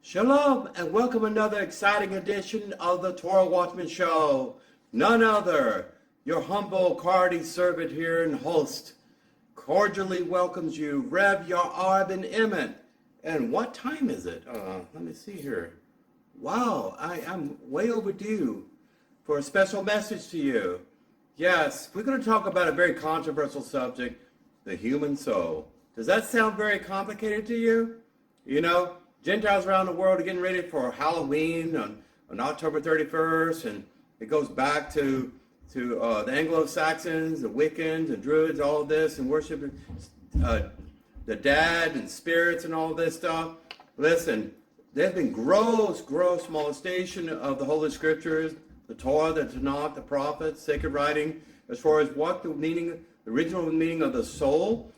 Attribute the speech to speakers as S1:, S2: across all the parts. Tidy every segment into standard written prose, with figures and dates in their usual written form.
S1: Shalom and welcome another exciting edition of the Torah Watchman Show. None other, your humble Cardi servant here and host, cordially welcomes you, Rev ben-Emmett. And what time is it? Let me see here. Wow, I'm way overdue for a special message to you. Yes, we're going to talk about a very controversial subject, the human soul. Does that sound very complicated to you? You know, Gentiles around the world are getting ready for Halloween on October 31st, and it goes back to the Anglo-Saxons, the Wiccans, and Druids, all of this, and worshiping the dead and spirits and all of this stuff. Listen, there's been gross molestation of the Holy Scriptures, the Torah, the Tanakh, the prophets, sacred writing, as far as what the original meaning of the soul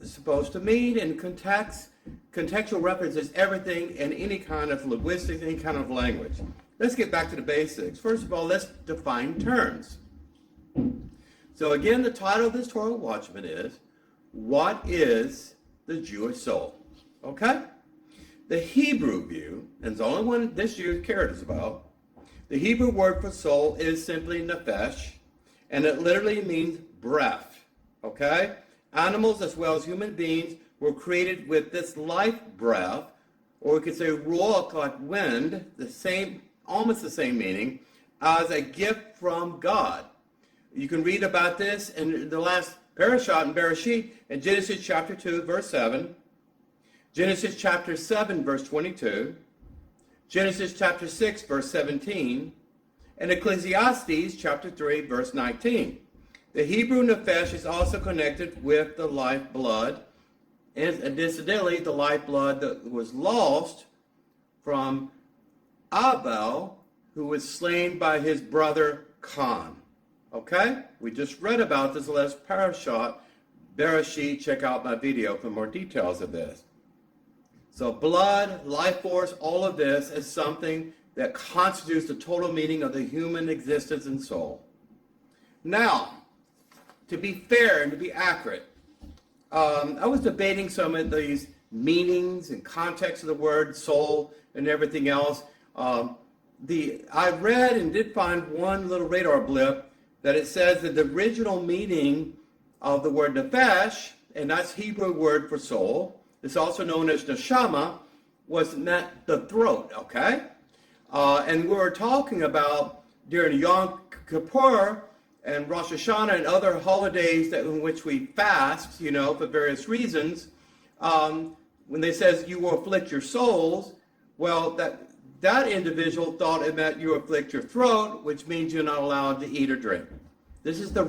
S1: is supposed to mean, and contextual references everything in any kind of linguistics, any kind of language. Let's get back to the basics. First of all, let's define terms. So again, the title of this Torah Watchman is, What is the Jewish Soul? Okay? The Hebrew view, and it's the only one this year's carrot is about, the Hebrew word for soul is simply Nephesh, and it literally means breath. Okay? Animals as well as human beings were created with this life breath, or we could say ruach, like wind, almost the same meaning, as a gift from God. You can read about this in the last parashah in Bereshit, in Genesis chapter 2, verse 7, Genesis chapter 7, verse 22, Genesis chapter 6, verse 17, and Ecclesiastes chapter 3, verse 19. The Hebrew Nephesh is also connected with the lifeblood, and incidentally, the lifeblood that was lost from Abel, who was slain by his brother Cain. Okay? We just read about this last parashah, Bereshit. Check out my video for more details of this. So blood, life force, all of this is something that constitutes the total meaning of the human existence and soul. Now, to be fair and to be accurate, I was debating some of these meanings and context of the word soul and everything else. I read and did find one little radar blip that it says that the original meaning of the word Nephesh, and that's Hebrew word for soul, it's also known as Neshimah, was meant the throat, okay? And we were talking about during Yom Kippur and Rosh Hashanah and other holidays in which we fast, for various reasons, when they says you will afflict your souls, well, that individual thought it meant you afflict your throat, which means you're not allowed to eat or drink. This is the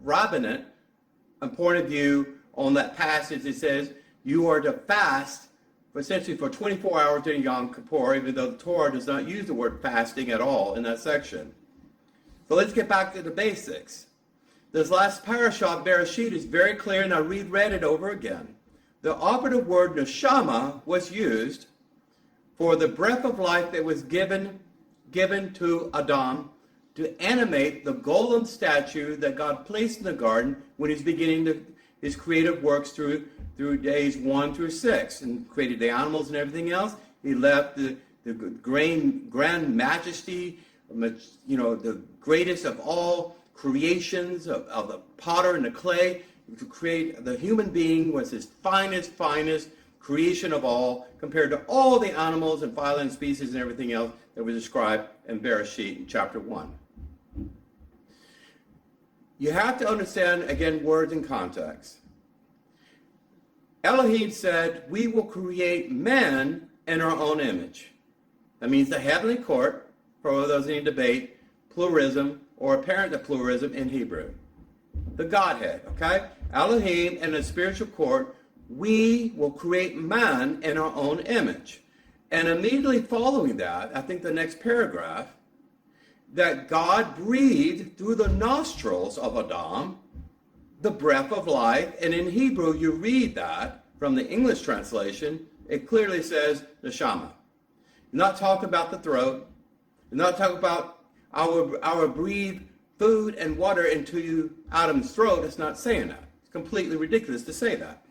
S1: rabbinate point of view on that passage. It says you are to fast essentially for 24 hours during Yom Kippur, even though the Torah does not use the word fasting at all in that section. So let's get back to the basics. This last parashah, Bereshit, is very clear, and I reread it over again. The operative word Neshimah was used for the breath of life that was given to Adam to animate the golden statue that God placed in the garden when he's beginning his creative works through days 1 through 6, and created the animals and everything else. He left the grand majesty, the greatest of all creations of the potter and the clay. To create the human being was his finest creation of all, compared to all the animals and phyla and species and everything else that was described in Bereshit in chapter 1. You have to understand, again, words and context. Elohim said, we will create men in our own image. That means the heavenly court, for those in debate, pluralism, or apparent pluralism in Hebrew. The Godhead, okay? Elohim and the spiritual court, we will create man in our own image. And immediately following that, I think the next paragraph, that God breathed through the nostrils of Adam the breath of life. And in Hebrew, you read that from the English translation, it clearly says Neshimah. Not talking about the throat, not talking about our breathe food and water into Adam's throat. It's not saying that. It's completely ridiculous to say that.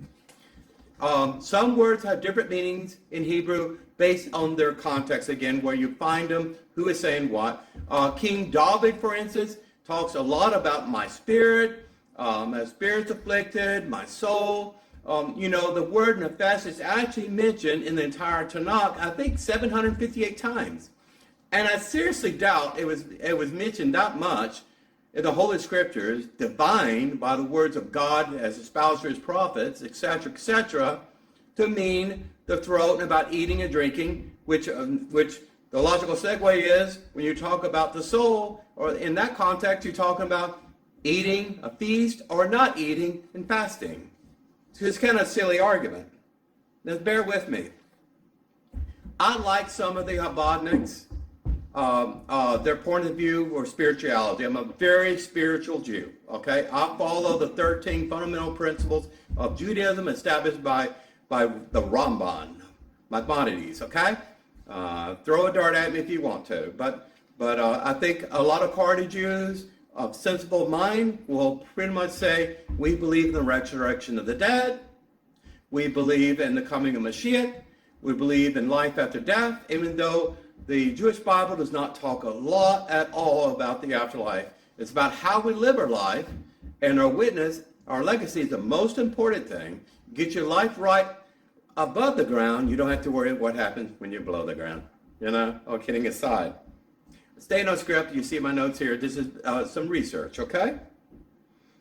S1: Some words have different meanings in Hebrew based on their context, again, where you find them, who is saying what. King David, for instance, talks a lot about my spirit, my spirit's afflicted, my soul. The word Nephesh is actually mentioned in the entire Tanakh, I think 758 times. And I seriously doubt it was mentioned that much in the Holy Scriptures, divined by the words of God as espoused through his prophets, etc., to mean the throat and about eating and drinking, which the logical segue is when you talk about the soul, or in that context, you're talking about eating, a feast, or not eating and fasting. So it's kind of a silly argument. Now bear with me. I like some of the Chabadniks, their point of view or spirituality. I'm a very spiritual Jew, okay? I follow the 13 fundamental principles of Judaism established by the Ramban, Maimonides, okay? Throw a dart at me if you want to. But I think a lot of Hardy Jews of sensible mind will pretty much say, we believe in the resurrection of the dead, we believe in the coming of Mashiach, we believe in life after death, even though the Jewish Bible does not talk a lot at all about the afterlife. It's about how we live our life, and our witness, our legacy is the most important thing. Get your life right above the ground, you don't have to worry what happens when you're below the ground. All kidding aside. Staying on script, you see my notes here. This is some research, okay?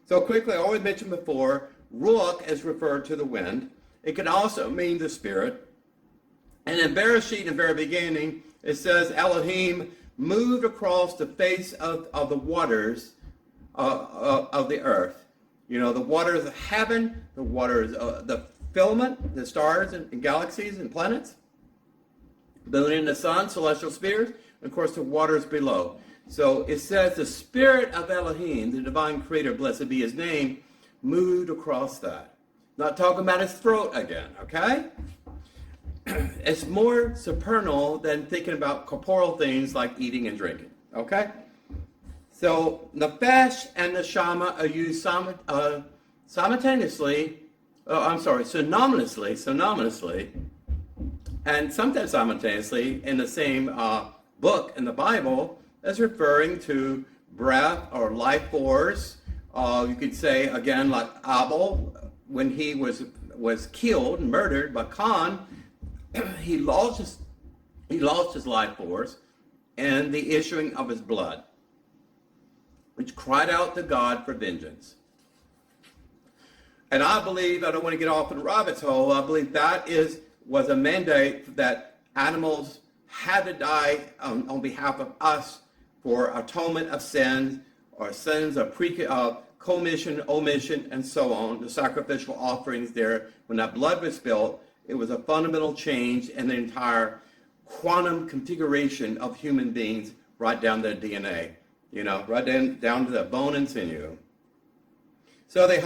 S1: So quickly, I always mentioned before, Ruach is referred to the wind. It can also mean the spirit. And in Bereshit, in the very beginning, it says Elohim moved across the face of the waters of the earth. The waters of heaven, the waters of the firmament, the stars and galaxies and planets, building the sun, celestial spheres, and of course the waters below. So it says the spirit of Elohim, the divine creator, blessed be his name, moved across that. Not talking about his throat again, okay? It's more supernal than thinking about corporeal things like eating and drinking, okay? So Nephesh and Neshimah are used synonymously, and sometimes simultaneously in the same book in the Bible as referring to breath or life force. You could say, again, like Abel, when he was killed and murdered by Khan, he lost his life force and the issuing of his blood, which cried out to God for vengeance. And I believe, I don't want to get off in the rabbit's hole, I believe that was a mandate that animals had to die on behalf of us for atonement of sins, or sins of commission, omission, and so on, the sacrificial offerings there. When that blood was spilled, it was a fundamental change in the entire quantum configuration of human beings, right down to the DNA, right down to the bone and sinew. So the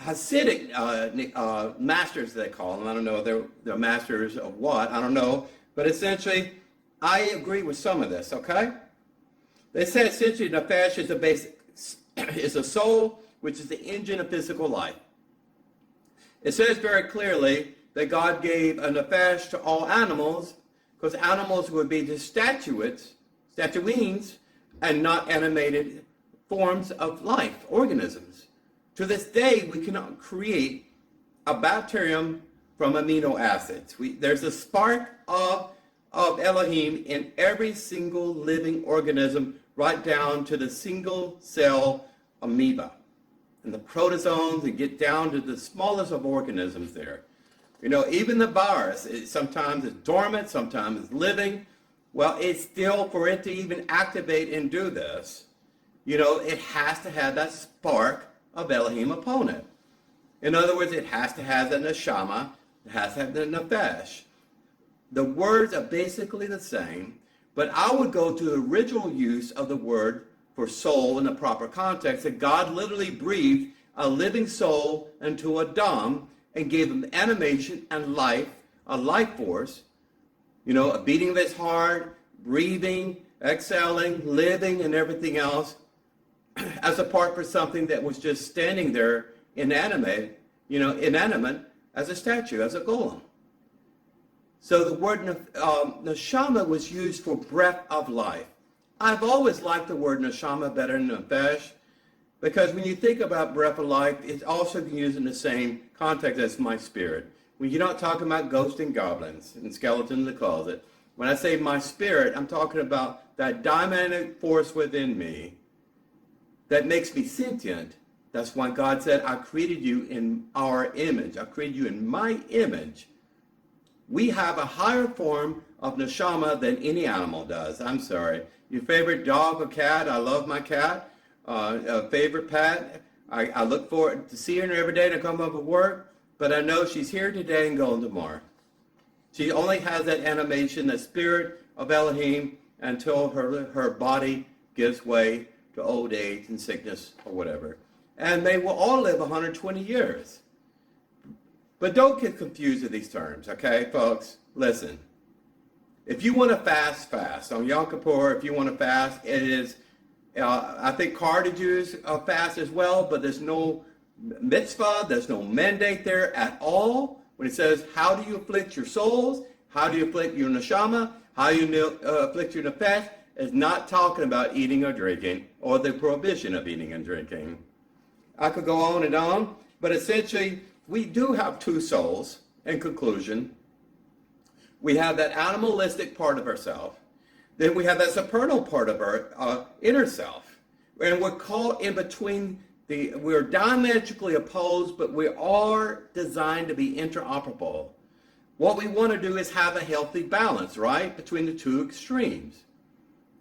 S1: Hasidic masters, they call them, I don't know, they're masters of what, I don't know, but essentially, I agree with some of this, okay? They say essentially Nephesh is a soul, which is the engine of physical life. It says very clearly that God gave a Nephesh to all animals, because animals would be just statuines, and not animated forms of life, organisms. To this day, we cannot create a bacterium from amino acids. There's a spark of Elohim in every single living organism, right down to the single cell amoeba and the protozoans, and get down to the smallest of organisms there. Even the virus, sometimes it's dormant, sometimes it's living. Well, it's still, for it to even activate and do this, it has to have that spark of Elohim upon it. In other words, it has to have the Neshimah, it has to have the Nephesh. The words are basically the same, but I would go to the original use of the word for soul in the proper context, that God literally breathed a living soul into Adam and gave him animation and life, a life force, a beating of his heart, breathing, exhaling, living, and everything else, as apart from something that was just standing there inanimate, as a statue, as a golem. So the word Neshimah was used for breath of life. I've always liked the word Neshimah better than Nephesh, because when you think about breath of life, it's also used in the same context as my spirit. When you're not talking about ghosts and goblins and skeletons in the closet, when I say my spirit, I'm talking about that dynamic force within me that makes me sentient. That's why God said, I created you in our image. I created you in my image. We have a higher form of Neshimah than any animal does. I'm sorry. Your favorite dog or cat? I love my cat. A favorite pet? I look forward to seeing her every day to come up with work, but I know she's here today and going tomorrow. She only has that animation, the spirit of Elohim, until her body gives way to old age and sickness or whatever. And they will all live 120 years. But don't get confused with these terms, okay, folks? Listen. If you want to fast. On Yom Kippur, if you want to fast, it is, I think Carter Jews fast as well, but there's no mitzvah, there's no mandate there at all. When it says, how do you afflict your souls? How do you afflict your neshama? How do you afflict your nephesh? It's not talking about eating or drinking or the prohibition of eating and drinking. I could go on, but essentially, we do have two souls, in conclusion. We have that animalistic part of ourself. Then we have that supernal part of our inner self. And we're caught in between we're diametrically opposed, but we are designed to be interoperable. What we want to do is have a healthy balance, right, between the two extremes.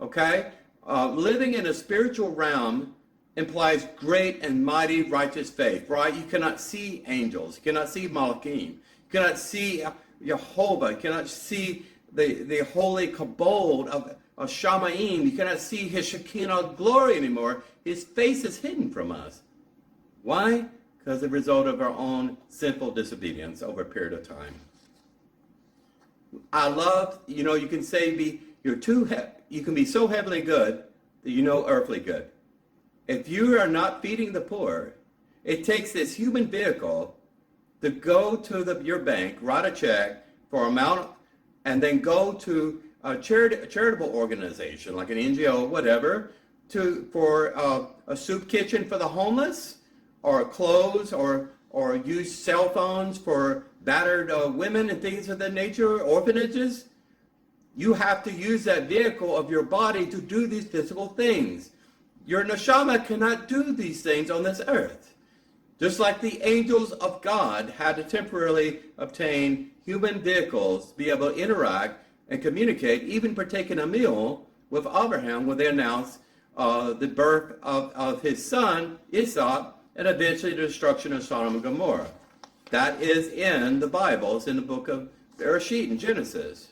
S1: Okay? Living in a spiritual realm implies great and mighty righteous faith, right? You cannot see angels. You cannot see Malachim. You cannot see Jehovah. You cannot see the holy kabod of Shamayim. You cannot see his Shekinah glory anymore. His face is hidden from us. Why? Because the result of our own sinful disobedience over a period of time. I love, you can say you can be so heavenly good that you know earthly good. If you are not feeding the poor, it takes this human vehicle to go to your bank, write a check for amount, and then go to a charitable organization like an NGO, whatever, for a soup kitchen for the homeless, or clothes, or use cell phones for battered women and things of that nature, orphanages. You have to use that vehicle of your body to do these physical things. Your neshama cannot do these things on this earth. Just like the angels of God had to temporarily obtain human vehicles to be able to interact and communicate, even partaking a meal with Abraham when they announced the birth of his son, Isaac, and eventually the destruction of Sodom and Gomorrah. That is in the Bible. It's in the book of Bereshit in Genesis.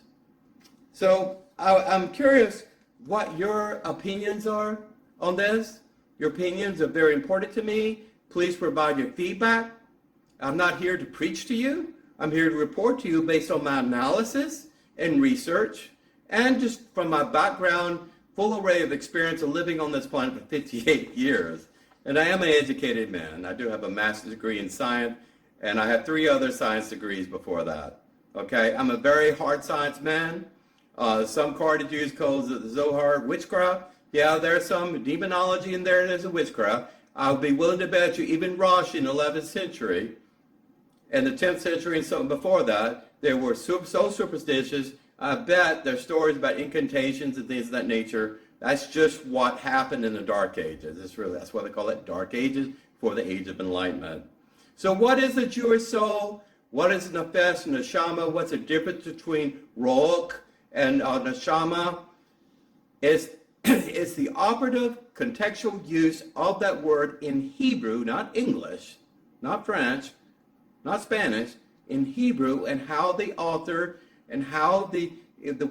S1: So I'm curious what your opinions are on this. Your opinions are very important to me. Please provide your feedback. I'm not here to preach to you. I'm here to report to you based on my analysis and research, and just from my background, full array of experience of living on this planet for 58 years. And I am an educated man. I do have a master's degree in science, and I have 3 other science degrees before that. Okay, I'm a very hard science man. Some Carter Jews call the Zohar witchcraft. Yeah, there's some demonology in there, and there's a witchcraft. I'll be willing to bet you even Rosh in the 11th century and the 10th century and something before that, they were so superstitious. I bet there's stories about incantations and things of that nature. That's just what happened in the Dark Ages. That's why they call it Dark Ages, before the Age of Enlightenment. So what is the Jewish soul? What is Nephesh and Neshama? What's the difference between Roach and Neshama? It's the operative contextual use of that word in Hebrew, not English, not French, not Spanish, in Hebrew, and how the author and how the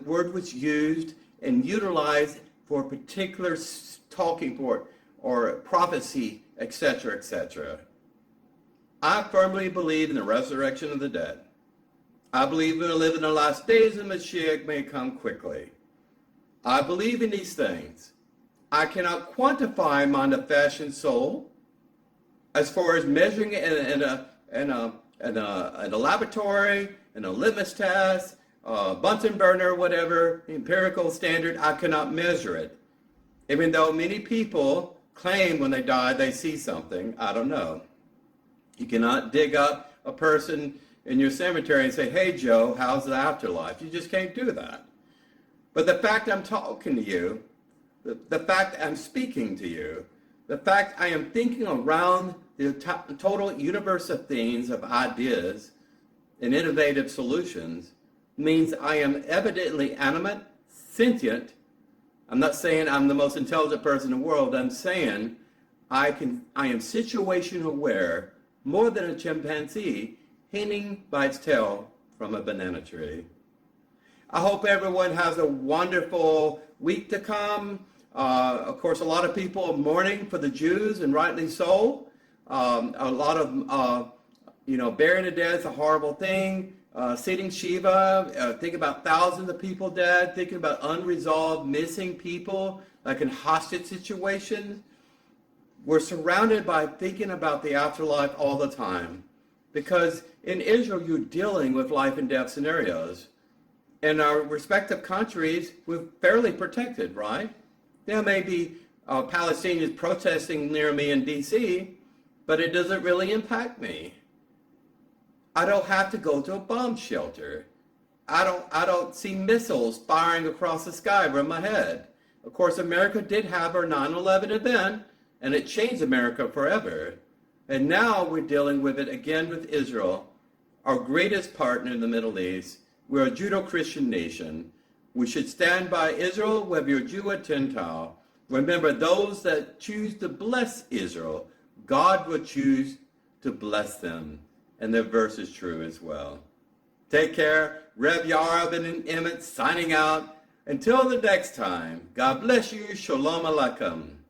S1: word was used and utilized for a particular talking point or prophecy, etc., etc. I firmly believe in the resurrection of the dead. I believe we live in the last days and Mashiach may come quickly. I believe in these things. I cannot quantify my Nephesh soul as far as measuring it in in a laboratory, in a litmus test, Bunsen burner, whatever, empirical standard, I cannot measure it. Even though many people claim when they die they see something, I don't know. You cannot dig up a person in your cemetery and say, hey Joe, how's the afterlife? You just can't do that. But the fact I'm talking to you, the fact I'm speaking to you, the fact I am thinking around the total universe of things, of ideas, and innovative solutions, means I am evidently animate, sentient. I'm not saying I'm the most intelligent person in the world. I'm saying I am situation aware more than a chimpanzee hanging by its tail from a banana tree. I hope everyone has a wonderful week to come. Of course, a lot of people are mourning for the Jews, and rightly so. A lot of, burying the dead is a horrible thing. Sitting Shiva, think about thousands of people dead, thinking about unresolved missing people, like in hostage situations. We're surrounded by thinking about the afterlife all the time, because in Israel you're dealing with life and death scenarios. In our respective countries, we're fairly protected, right? There may be Palestinians protesting near me in D.C., but it doesn't really impact me. I don't have to go to a bomb shelter. I don't see missiles firing across the sky over my head. Of course, America did have our 9/11 event, and it changed America forever. And now we're dealing with it again with Israel, our greatest partner in the Middle East. We're a Judeo-Christian nation. We should stand by Israel, whether you're Jew or Gentile. Remember, those that choose to bless Israel, God will choose to bless them. And the verse is true as well. Take care. Rev Yara, ben-Emmett signing out. Until the next time, God bless you. Shalom Aleichem.